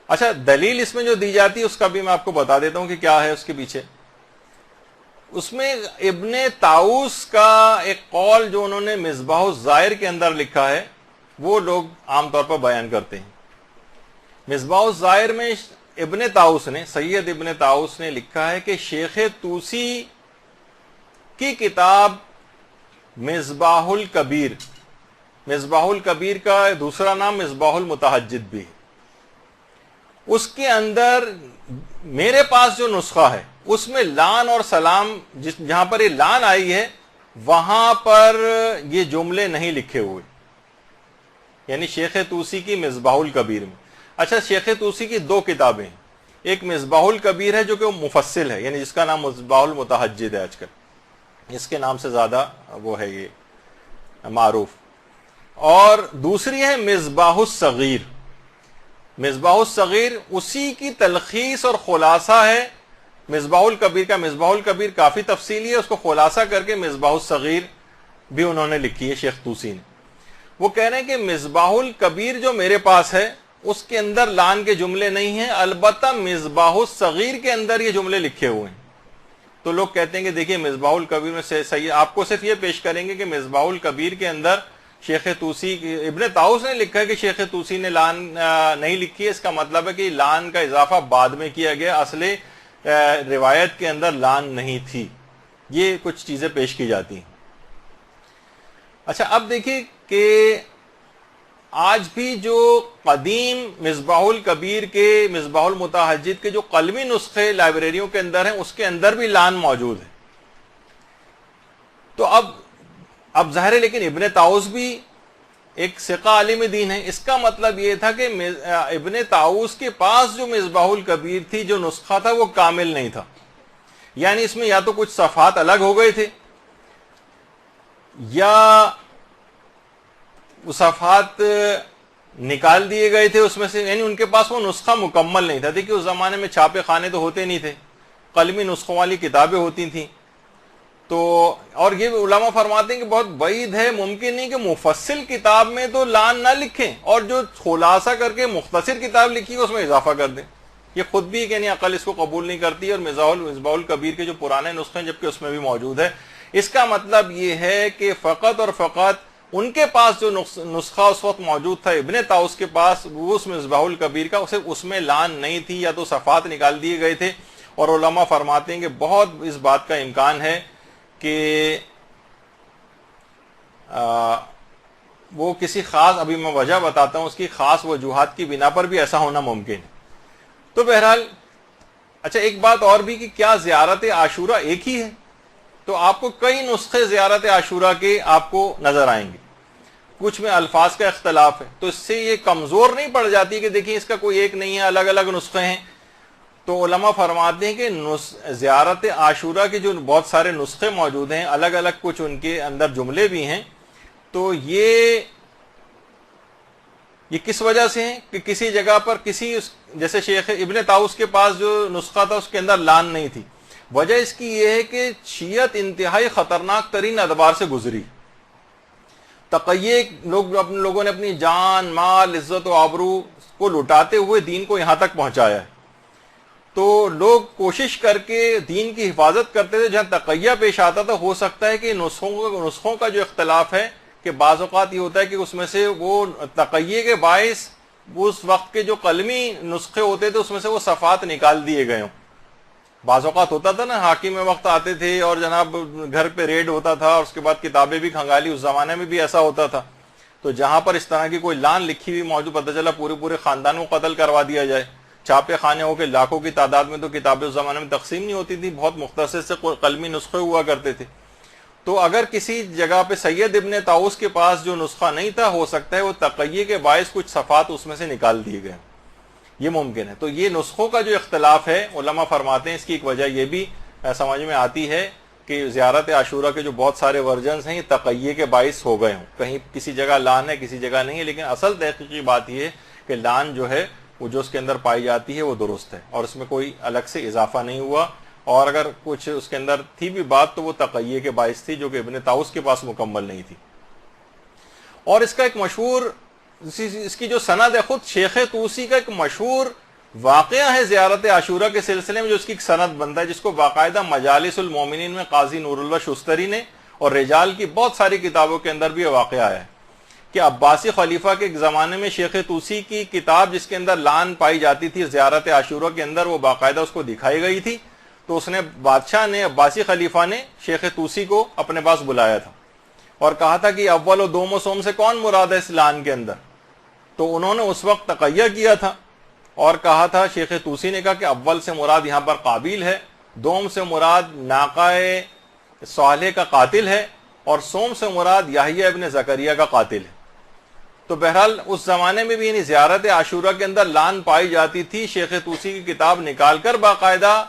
اچھا، دلیل اس میں جو دی جاتی ہے اس کا بھی میں آپ کو بتا دیتا ہوں کہ کیا ہے اس کے پیچھے۔ اس میں ابن طاؤس کا ایک قول جو انہوں نے مصباح الزائر کے اندر لکھا ہے، وہ لوگ عام طور پر بیان کرتے ہیں۔ مصباح الزائر میں ابن طاؤس نے، سید ابن طاؤس نے لکھا ہے کہ شیخ طوسی کی کتاب مصباح الکبیر، مصباح الکبیر کا دوسرا نام مصباح المتہجد بھی ہے، اس کے اندر میرے پاس جو نسخہ ہے اس میں لان اور سلام جہاں پر یہ لان آئی ہے وہاں پر یہ جملے نہیں لکھے ہوئے، یعنی شیخ طوسی کی مصباح الکبیر میں۔ اچھا، شیخ طوسی کی دو کتابیں ہیں، ایک مصباح الکبیر ہے جو کہ مفصل ہے، یعنی جس کا نام مصباح المتہجد ہے، آج کل اس کے نام سے زیادہ وہ ہے یہ معروف، اور دوسری ہے مصباح الصغیر۔ مصباح الصغیر اسی کی تلخیص اور خلاصہ ہے مصباح الکبیر کا۔ مصباح الکبیر کافی تفصیلی ہے، اس کو خلاصہ کر کے مصباح الصغیر بھی انہوں نے لکھی ہے شیخ طوسی نے۔ وہ کہہ رہے ہیں کہ مصباح الکبیر جو میرے پاس ہے اس کے اندر لان کے جملے نہیں ہیں، البتہ مصباح الصغیر کے اندر یہ جملے لکھے ہوئے ہیں۔ تو لوگ کہتے ہیں کہ دیکھیے مصباح الکبیر میں سے صحیح، آپ کو صرف یہ پیش کریں گے کہ مصباح الکبیر کے اندر شیخ طوسی، ابن طاؤس نے لکھا ہے کہ شیخ طوسی نے لان نہیں لکھی ہے، اس کا مطلب ہے کہ لان کا اضافہ بعد میں کیا گیا، اصل روایت کے اندر لان نہیں تھی۔ یہ کچھ چیزیں پیش کی جاتی ہیں۔ اچھا، اب دیکھیے کہ آج بھی جو قدیم مصباح الکبیر کے، مصباح المتہجد کے جو قلمی نسخے لائبریریوں کے اندر ہیں اس کے اندر بھی لان موجود ہے۔ تو اب ظاہر ہے، لیکن ابن طاؤس بھی ایک ثقہ عالم دین ہے، اس کا مطلب یہ تھا کہ ابن طاؤس کے پاس جو مصباح الکبیر تھی، جو نسخہ تھا، وہ کامل نہیں تھا، یعنی اس میں یا تو کچھ صفحات الگ ہو گئے تھے یا وہ صفحات نکال دیے گئے تھے اس میں سے، یعنی ان کے پاس وہ نسخہ مکمل نہیں تھا۔ دیکھیے اس زمانے میں چھاپے خانے تو ہوتے نہیں تھے، قلمی نسخوں والی کتابیں ہوتی تھیں، تو اور یہ علماء فرماتے ہیں کہ بہت بعید ہے، ممکن نہیں کہ مفصل کتاب میں تو لان نہ لکھیں اور جو خلاصہ کر کے مختصر کتاب لکھی ہے اس میں اضافہ کر دیں۔ یہ خود بھی یعنی عقل اس کو قبول نہیں کرتی، اور مصباح الکبیر کے جو پرانے نسخے ہیں جبکہ اس میں بھی موجود ہے۔ اس کا مطلب یہ ہے کہ فقط اور فقط ان کے پاس جو نسخہ اس وقت موجود تھا ابن طاؤس کے پاس، وہ اس مصباح الکبیر کا، صرف اس میں لان نہیں تھی یا تو صفحات نکال دیے گئے تھے۔ اور علماء فرماتے ہیں کہ بہت اس بات کا امکان ہے کہ وہ کسی خاص، ابھی میں وجہ بتاتا ہوں، اس کی خاص وجوہات کی بنا پر بھی ایسا ہونا ممکن ہے۔ تو بہرحال اچھا، ایک بات اور بھی کہ کیا زیارت عاشورہ ایک ہی ہے؟ تو آپ کو کئی نسخے زیارت عاشورہ کے آپ کو نظر آئیں گے، کچھ میں الفاظ کا اختلاف ہے، تو اس سے یہ کمزور نہیں پڑ جاتی کہ دیکھیں اس کا کوئی ایک نہیں ہے، الگ الگ نسخے ہیں۔ تو علماء فرماتے ہیں کہ زیارت عاشورہ کے جو بہت سارے نسخے موجود ہیں، الگ الگ کچھ ان کے اندر جملے بھی ہیں، تو یہ کس وجہ سے ہیں کہ کسی جگہ پر جیسے شیخ ابن طاؤس کے پاس جو نسخہ تھا اس کے اندر لان نہیں تھی۔ وجہ اس کی یہ ہے کہ شیعت انتہائی خطرناک ترین ادوار سے گزری، تقیے لوگوں نے اپنی جان، مال، عزت و آبرو کو لٹاتے ہوئے دین کو یہاں تک پہنچایا ہے۔ تو لوگ کوشش کر کے دین کی حفاظت کرتے تھے، جہاں تقیہ پیش آتا تھا ہو سکتا ہے کہ نسخوں کا جو اختلاف ہے کہ بعض اوقات یہ ہوتا ہے کہ اس میں سے وہ تقیہ کے باعث اس وقت کے جو قلمی نسخے ہوتے تھے اس میں سے وہ صفحات نکال دیے گئے ہوں۔ بعض اوقات ہوتا تھا نا، حاکم وقت آتے تھے اور جناب گھر پہ ریڈ ہوتا تھا اور اس کے بعد کتابیں بھی کھنگالی، اس زمانے میں بھی ایسا ہوتا تھا۔ تو جہاں پر اس طرح کی کوئی لان لکھی ہوئی موجود، پتہ چلا پورے خاندان کو قتل کروا دیا جائے، چھاپے خانے ہو کے لاکھوں کی تعداد میں تو کتابیں اس زمانے میں تقسیم نہیں ہوتی تھی، بہت مختصر سے قلمی نسخے ہوا کرتے تھے. تو اگر کسی جگہ پہ سید ابن طاؤس کے پاس جو نسخہ نہیں تھا، ہو سکتا ہے وہ تقیہ کے باعث کچھ صفحات اس میں سے نکال دیے گئے، یہ ممکن ہے. تو یہ نسخوں کا جو اختلاف ہے، علماء فرماتے ہیں اس کی ایک وجہ یہ بھی سمجھ میں آتی ہے کہ زیارت عاشورہ کے جو بہت سارے ورژنز ہیں یہ تقیہ کے باعث ہو گئے ہوں. کہیں کسی جگہ لان ہے، کسی جگہ نہیں ہے، لیکن اصل تحقیقی بات یہ ہے کہ لان جو ہے وہ جو اس کے اندر پائی جاتی ہے وہ درست ہے، اور اس میں کوئی الگ سے اضافہ نہیں ہوا. اور اگر کچھ اس کے اندر تھی بھی بات تو وہ تقیہ کے باعث تھی، جو کہ ابن طاؤس کے پاس مکمل نہیں تھی. اور اس کا ایک مشہور، اس کی جو سند ہے، خود شیخ طوسی کا ایک مشہور واقعہ ہے زیارت عاشورہ کے سلسلے میں، جو اس کی ایک سند بنتا ہے، جس کو باقاعدہ مجالس المومنین میں قاضی نور اللہ شستری نے اور رجال کی بہت ساری کتابوں کے اندر بھی یہ واقعہ آیا ہے کہ عباسی خلیفہ کے ایک زمانے میں شیخ طوسی کی کتاب جس کے اندر لان پائی جاتی تھی زیارت عاشورہ کے اندر، وہ باقاعدہ اس کو دکھائی گئی تھی. تو اس نے بادشاہ نے، عباسی خلیفہ نے شیخ طوسی کو اپنے پاس بلایا تھا اور کہا تھا کہ اول و دوم و سوم سے کون مراد ہے اس لان کے اندر. تو انہوں نے اس وقت تقیہ کیا تھا اور کہا تھا، شیخ طوسی نے کہا کہ اول سے مراد یہاں پر قابیل ہے، دوم سے مراد ناقہ صالح کا قاتل ہے، اور سوم سے مراد یحییٰ ابن زکریا کا قاتل ہے. تو بہرحال اس زمانے میں بھی یعنی زیارت عاشورہ کے اندر لان پائی جاتی تھی، شیخ طوسی کی کتاب نکال کر باقاعدہ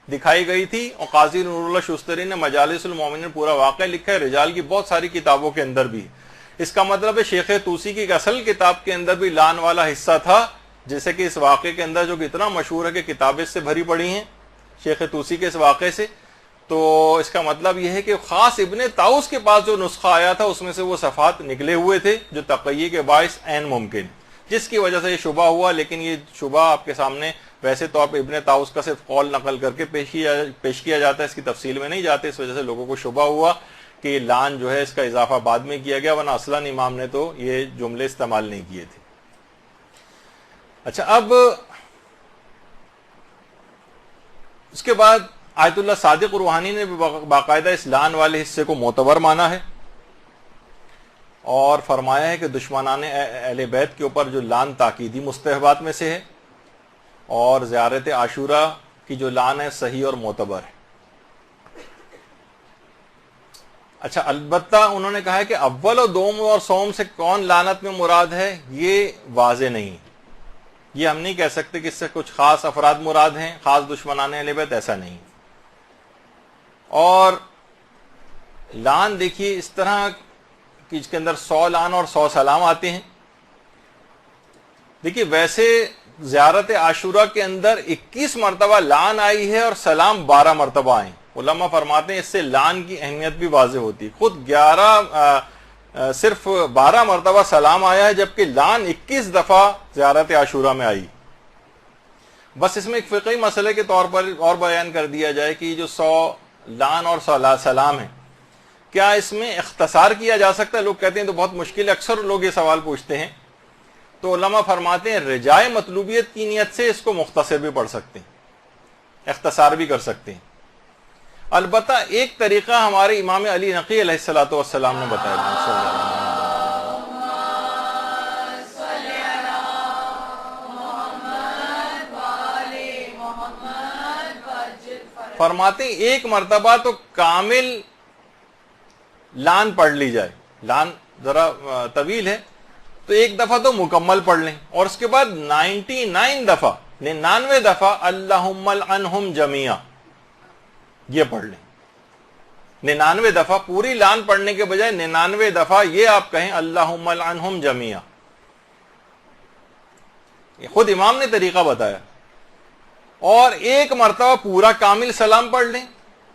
دکھائی گئی تھی، اور قاضی نور اللہ شستری نے مجالس المومنین نے پورا واقعہ لکھا ہے، رجال کی بہت ساری کتابوں کے اندر بھی. اس کا مطلب ہے شیخ طوسی کی ایک اصل کتاب کے اندر بھی لان والا حصہ تھا، جیسے کہ اس واقعے کے اندر جو کہ اتنا مشہور ہے کہ کتابیں سے بھری پڑی ہیں شیخ طوسی کے اس واقعے سے. تو اس کا مطلب یہ ہے کہ خاص ابن طاؤس کے پاس جو نسخہ آیا تھا اس میں سے وہ صفحات نکلے ہوئے تھے جو تقیہ کے باعث عین ممکن، جس کی وجہ سے یہ شبہ ہوا. لیکن یہ شبہ آپ کے سامنے ویسے تو آپ ابن طاؤس کا صرف قول نقل کر کے پیش کیا جاتا ہے، اس کی تفصیل میں نہیں جاتے، اس وجہ سے لوگوں کو شبہ ہوا کہ لان جو ہے اس کا اضافہ بعد میں کیا گیا، ورنہ اصلاً امام نے تو یہ جملے استعمال نہیں کیے تھے. اچھا، اب اس کے بعد آیت اللہ صادق روحانی نے بھی باقاعدہ اس لان والے حصے کو معتبر مانا ہے اور فرمایا ہے کہ دشمنان اہل بیت کے اوپر جو لان تاکیدی مستحبات میں سے ہے، اور زیارت عاشورہ کی جو لان ہے صحیح اور معتبر ہے. اچھا، البتہ انہوں نے کہا ہے کہ اول و دوم اور سوم سے کون لعنت میں مراد ہے یہ واضح نہیں، یہ ہم نہیں کہہ سکتے کہ اس سے کچھ خاص افراد مراد ہیں، خاص دشمنان اہل بیت، ایسا نہیں. اور لان دیکھیے اس طرح کہ اس کے اندر 100 لان اور 100 سلام آتے ہیں. دیکھیے ویسے زیارت عاشورہ کے اندر 21 مرتبہ لان آئی ہے اور سلام 12 مرتبہ آئیں. علماء فرماتے ہیں اس سے لان کی اہمیت بھی واضح ہوتی ہے. خود صرف 12 مرتبہ سلام آیا ہے، جبکہ لان 21 دفعہ زیارت عاشورہ میں آئی. بس اس میں ایک فقہی مسئلے کے طور پر اور بیان کر دیا جائے کہ جو 100 لان اور 100 سلام ہے، کیا اس میں اختصار کیا جا سکتا ہے؟ لوگ کہتے ہیں تو بہت مشکل ہے، اکثر لوگ یہ سوال پوچھتے ہیں. تو علماء فرماتے ہیں رجائے مطلوبیت کی نیت سے اس کو مختصر بھی پڑھ سکتے ہیں، اختصار بھی کر سکتے ہیں. البتہ ایک طریقہ ہمارے امام علی نقی علیہ الصلوۃ والسلام نے بتایا. فرماتے ہیں ایک مرتبہ تو کامل لان پڑھ لی جائے، لان ذرا طویل ہے تو ایک دفعہ تو مکمل پڑھ لیں، اور اس کے بعد 99 دفعہ اللہم العنہم جمیعا یہ پڑھ لیں. 99 دفعہ پوری لان پڑھنے کے بجائے 99 دفعہ یہ آپ کہیں اللہم العنہم جمیعا. یہ خود امام نے طریقہ بتایا. اور ایک مرتبہ پورا کامل سلام پڑھ لیں،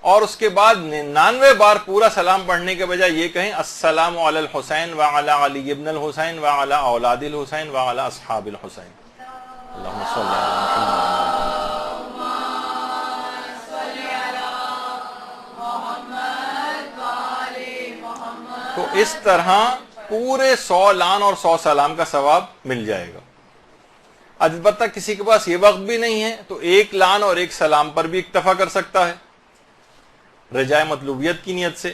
اور اس کے بعد 99 بار پورا سلام پڑھنے کے بجائے یہ کہیں السلام علی الحسین وعلی علی ابن الحسین وعلی اولاد الحسین وعلی اصحاب الحسین. اللہم صلی علی محمد. تو اس طرح پورے 100 لان اور 100 سلام کا ثواب مل جائے گا. البتہ کسی کے پاس یہ وقت بھی نہیں ہے تو ایک لان اور ایک سلام پر بھی اکتفا کر سکتا ہے رجائے مطلوبیت کی نیت سے.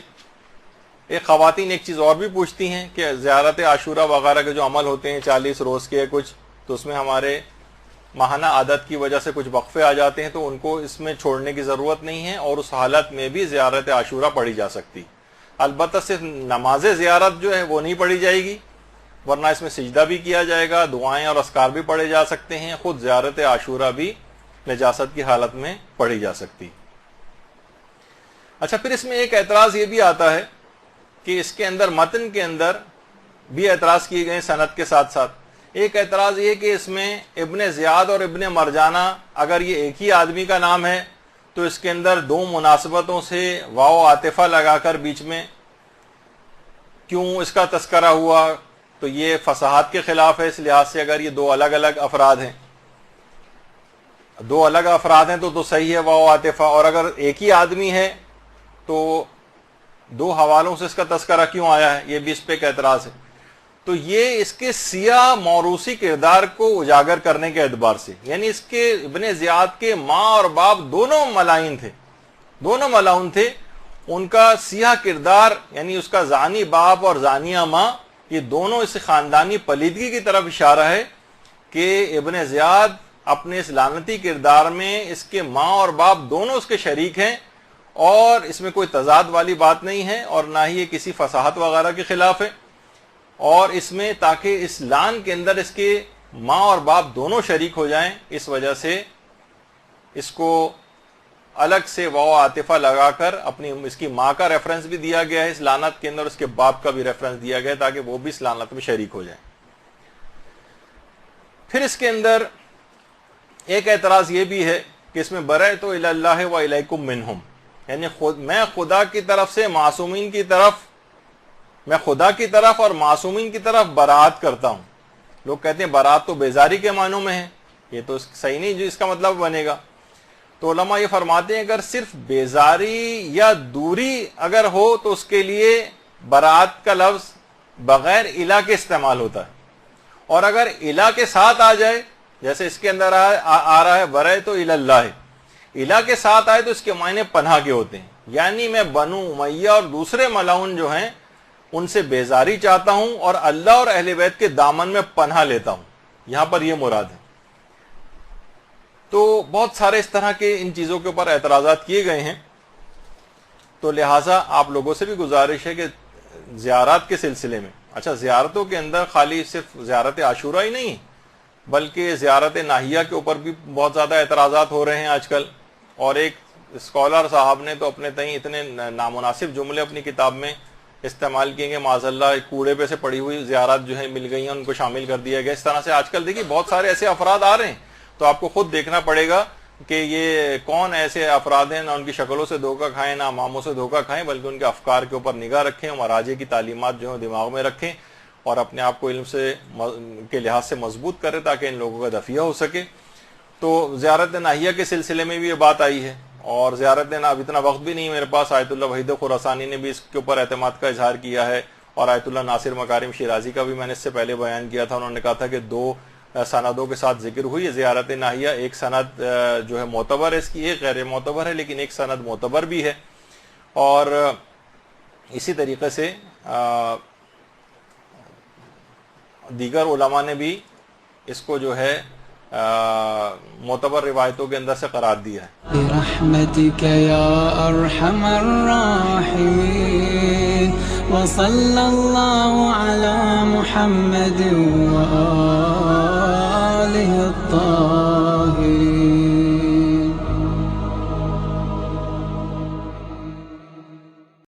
ایک خواتین ایک چیز اور بھی پوچھتی ہیں کہ زیارت عاشورہ وغیرہ کے جو عمل ہوتے ہیں 40 روز کے کچھ، تو اس میں ہمارے ماہانہ عادت کی وجہ سے کچھ وقفے آ جاتے ہیں تو ان کو اس میں چھوڑنے کی ضرورت نہیں ہے، اور اس حالت میں بھی زیارت عاشورہ پڑھی جا سکتی۔ البتہ صرف نماز زیارت جو ہے وہ نہیں پڑھی جائے گی، ورنہ اس میں سجدہ بھی کیا جائے گا، دعائیں اور اذکار بھی پڑھے جا سکتے ہیں، خود زیارت عاشورہ بھی نجاست کی حالت میں پڑھی جا سکتی۔ اچھا، پھر اس میں ایک اعتراض یہ بھی آتا ہے کہ اس کے اندر متن کے اندر بھی اعتراض کیے گئے سند کے ساتھ ساتھ۔ ایک اعتراض یہ کہ اس میں ابن زیاد اور ابن مرجانہ اگر یہ ایک ہی آدمی کا نام ہے تو اس کے اندر دو مناسبتوں سے واو عاطفہ لگا کر بیچ میں کیوں اس کا تذکرہ ہوا؟ تو یہ فصاحت کے خلاف ہے، اس لحاظ سے اگر یہ دو الگ الگ افراد ہیں، دو الگ افراد ہیں تو صحیح ہے واو عاطفہ، اور اگر ایک ہی آدمی ہے تو دو حوالوں سے اس کا تذکرہ کیوں آیا ہے؟ یہ بھی اس پہ ایک اعتراض ہے۔ تو یہ اس کے سیاہ موروثی کردار کو اجاگر کرنے کے اعتبار سے، یعنی اس کے ابن زیاد کے ماں اور باپ دونوں ملائن تھے، دونوں ملعون تھے، ان کا سیاہ کردار یعنی اس کا زانی باپ اور زانیہ ماں، یہ دونوں اس خاندانی پلیدگی کی طرف اشارہ ہے کہ ابن زیاد اپنے اس لعنتی کردار میں اس کے ماں اور باپ دونوں اس کے شریک ہیں، اور اس میں کوئی تضاد والی بات نہیں ہے، اور نہ ہی یہ کسی فصاحت وغیرہ کے خلاف ہے، اور اس میں تاکہ اس لعن کے اندر اس کے ماں اور باپ دونوں شریک ہو جائیں، اس وجہ سے اس کو الگ سے واو عاطفہ لگا کر اپنی اس کی ماں کا ریفرنس بھی دیا گیا ہے اس لعنت کے اندر، اس کے باپ کا بھی ریفرنس دیا گیا ہے تاکہ وہ بھی اس لعنت میں شریک ہو جائیں۔ پھر اس کے اندر ایک اعتراض یہ بھی ہے کہ اس میں برأت الی اللہ و الیکم منہم، یعنی میں خدا کی طرف سے معصومین کی طرف، میں خدا کی طرف اور معصومین کی طرف برات کرتا ہوں۔ لوگ کہتے ہیں برات تو بیزاری کے معنوں میں ہے، یہ تو صحیح نہیں جو اس کا مطلب بنے گا۔ تو علماء یہ فرماتے ہیں اگر صرف بیزاری یا دوری اگر ہو تو اس کے لیے برات کا لفظ بغیر الہ کے استعمال ہوتا ہے، اور اگر الہ کے ساتھ آ جائے جیسے اس کے اندر آ رہا ہے برأت الی اللہ، الہ کے ساتھ آئے تو اس کے معنی پناہ کے ہوتے ہیں، یعنی میں بنو امیہ اور دوسرے ملعون جو ہیں ان سے بیزاری چاہتا ہوں اور اللہ اور اہل بیت کے دامن میں پناہ لیتا ہوں، یہاں پر یہ مراد ہے۔ تو بہت سارے اس طرح کے ان چیزوں کے اوپر اعتراضات کیے گئے ہیں، تو لہٰذا آپ لوگوں سے بھی گزارش ہے کہ زیارات کے سلسلے میں، اچھا زیارتوں کے اندر خالی صرف زیارت عاشورہ ہی نہیں بلکہ زیارت ناہیہ کے اوپر بھی بہت زیادہ اعتراضات ہو رہے ہیں آج کل، اور ایک اسکالر صاحب نے تو اپنے تئیں اتنے نامناسب جملے اپنی کتاب میں استعمال کیے گے، معاذ اللہ کوڑے پہ سے پڑی ہوئی زیارات جو ہیں مل گئی ہیں ان کو شامل کر دیا گیا۔ اس طرح سے آج کل دیکھیے بہت سارے ایسے افراد آ رہے ہیں، تو آپ کو خود دیکھنا پڑے گا کہ یہ کون ایسے افراد ہیں، نہ ان کی شکلوں سے دھوکہ کھائیں نہ اماموں سے دھوکہ کھائیں، بلکہ ان کے افکار کے اوپر نگاہ رکھیں، مراجع کی تعلیمات جو ہیں دماغ میں رکھیں، اور اپنے آپ کو علم سے کے لحاظ سے مضبوط کریں تاکہ ان لوگوں کا دفیہ ہو سکے۔ تو زیارت ناہیہ کے سلسلے میں بھی یہ بات آئی ہے، اور زیارت اب اتنا وقت بھی نہیں میرے پاس، آیت اللہ وحید خراسانی نے بھی اس کے اوپر اعتماد کا اظہار کیا ہے، اور آیت اللہ ناصر مکارم شیرازی کا بھی میں نے اس سے پہلے بیان کیا تھا، انہوں نے کہا تھا کہ دو سندوں کے ساتھ ذکر ہوئی ہے زیارت ناہیہ، ایک سند جو ہے معتبر ہے اس کی، ایک غیر معتبر ہے، لیکن ایک سند معتبر بھی ہے، اور اسی طریقے سے دیگر علماء نے بھی اس کو جو ہے معتبر روایتوں کے اندر سے قرار دیا ہے۔ برحمتک یا ارحم الراحمین وصلی اللہ علی محمد و